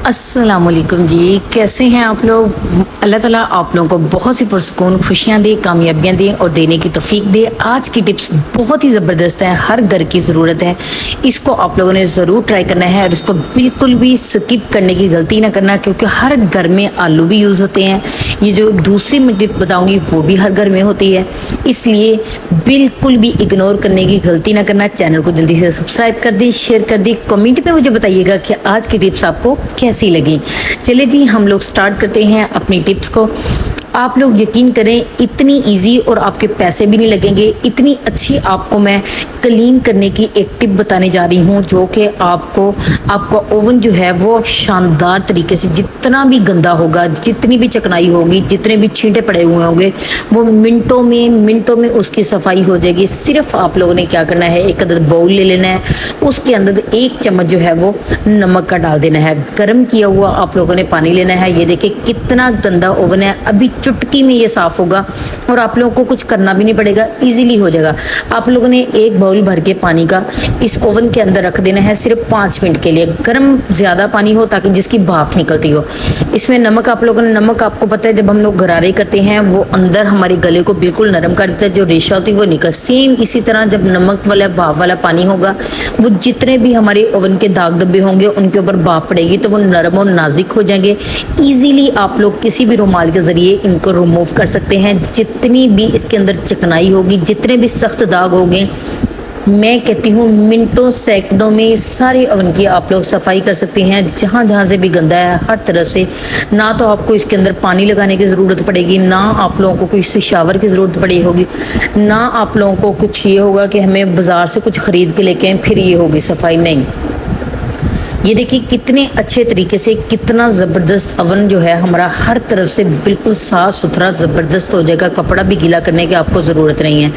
अस्सलामुअलैकुम जी, कैसे हैं आप लोग। अल्लाह ताला आप लोगों को बहुत सी पुरसकून खुशियां दे, कामयाबियां दे और देने की तौफीक दे। आज की टिप्स बहुत ही ज़बरदस्त है, हर घर की ज़रूरत है। इसको आप लोगों ने ज़रूर ट्राई करना है और इसको बिल्कुल भी स्किप करने की गलती ना करना, क्योंकि हर घर में आलू भी यूज़ होते हैं। ये जो दूसरी मैं टिप बताऊँगी वो भी हर घर में होती है, इसलिए बिल्कुल भी इग्नोर करने की गलती ना करना। चैनल को जल्दी से सब्सक्राइब कर दी, शेयर कर दी, कमेंट में मुझे बताइएगा कि आज की टिप्स आपको कैसी लगी। चलिए जी, हम लोग स्टार्ट करते हैं अपनी टिप्स को। आप लोग यकीन करें, इतनी इजी और आपके पैसे भी नहीं लगेंगे। इतनी अच्छी आपको मैं क्लीन करने की एक टिप बताने जा रही हूँ, जो कि आपका ओवन जो है वो शानदार तरीके से, जितना भी गंदा होगा, जितनी भी चिकनाई होगी, जितने भी छींटे पड़े हुए होंगे, वो मिनटों में उसकी सफाई हो जाएगी। सिर्फ आप लोगों ने क्या करना है, एक अदद बाउल ले लेना है, उसके अंदर 1 चम्मच जो है वो नमक का डाल देना है। गर्म किया हुआ आप लोगों ने पानी लेना है। ये देखिए कितना गंदा ओवन है, अभी चुटकी में ये साफ होगा और आप लोगों को कुछ करना भी नहीं पड़ेगा, इजीली हो जाएगा। आप लोगों ने 1 बाउल भर के पानी का इस ओवन के अंदर रख देना है सिर्फ 5 मिनट के लिए। गर्म ज़्यादा पानी हो ताकि जिसकी भाप निकलती हो। इसमें नमक आप लोगों ने, नमक आपको पता है जब हम लोग गरारे करते हैं वो अंदर हमारे गले को बिल्कुल नरम कर देता है, जो रेशा होती है वो निकल। सेम इसी तरह जब नमक वाला भाप वाला पानी होगा, वो जितने भी हमारे ओवन के दाग धब्बे होंगे उनके ऊपर भाप पड़ेगी तो वो नरम और नाजुक हो जाएंगे। ईजीली आप लोग किसी भी रुमाल के ज़रिए इनको रिमूव कर सकते हैं। जितनी भी इसके अंदर चिकनाई होगी, जितने भी सख्त दाग होंगे, मैं कहती हूँ मिनटों सेकंडों में सारे ओवन की आप लोग सफाई कर सकते हैं। जहाँ जहाँ से भी गंदा है हर तरह से, ना तो आपको इसके अंदर पानी लगाने की ज़रूरत पड़ेगी, ना आप लोगों को कोई शावर की ज़रूरत पड़ी होगी, ना आप लोगों को कुछ ये होगा कि हमें बाज़ार से कुछ ख़रीद के लेके आए फिर ये होगी सफाई। नहीं, ये देखिए कितने अच्छे तरीके से, कितना ज़बरदस्त ओवन जो है हमारा हर तरफ से बिल्कुल साफ़ सुथरा ज़बरदस्त हो जाएगा। कपड़ा भी गीला करने की आपको ज़रूरत नहीं है।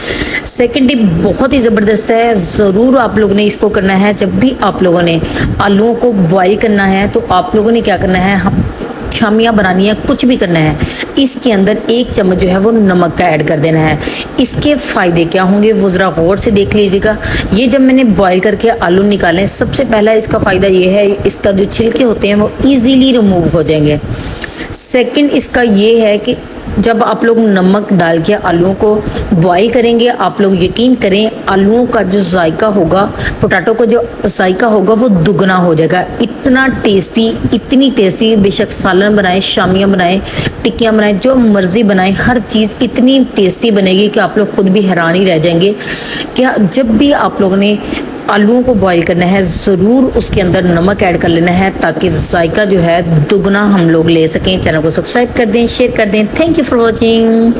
सेकंड टिप बहुत ही ज़बरदस्त है, ज़रूर आप लोगों ने इसको करना है। जब भी आप लोगों ने आलूओं को बॉईल करना है तो आप लोगों ने क्या करना है, शामियाँ बनानी है, कुछ भी करना है, इसके अंदर 1 चम्मच जो है वो नमक का ऐड कर देना है। इसके फ़ायदे क्या होंगे वो ज़रा गौर से देख लीजिएगा। ये जब मैंने बॉईल करके आलू निकालें, सबसे पहला इसका फ़ायदा ये है, इसका जो छिलके होते हैं वो ईज़िली रिमूव हो जाएंगे। सेकंड इसका ये है कि जब आप लोग नमक डाल के आलूओं को बॉईल करेंगे, आप लोग यकीन करें आलूओं का जो जायका होगा, पोटैटो का जो जायका होगा वो दुगना हो जाएगा। इतना टेस्टी, इतनी टेस्टी, बेशक सालन बनाए, शामियाँ बनाए, टिक्कियाँ बनाए, जो मर्ज़ी बनाए, हर चीज़ इतनी टेस्टी बनेगी कि आप लोग खुद भी हैरान ही रह जाएंगे। क्या जब भी आप लोगों ने आलूओं को बॉईल करना है, ज़रूर उसके अंदर नमक ऐड कर लेना है ताकि जायका जो है दुगना हम लोग ले सकें। चैनल को सब्सक्राइब कर दें, शेयर कर दें। Thank you for watching.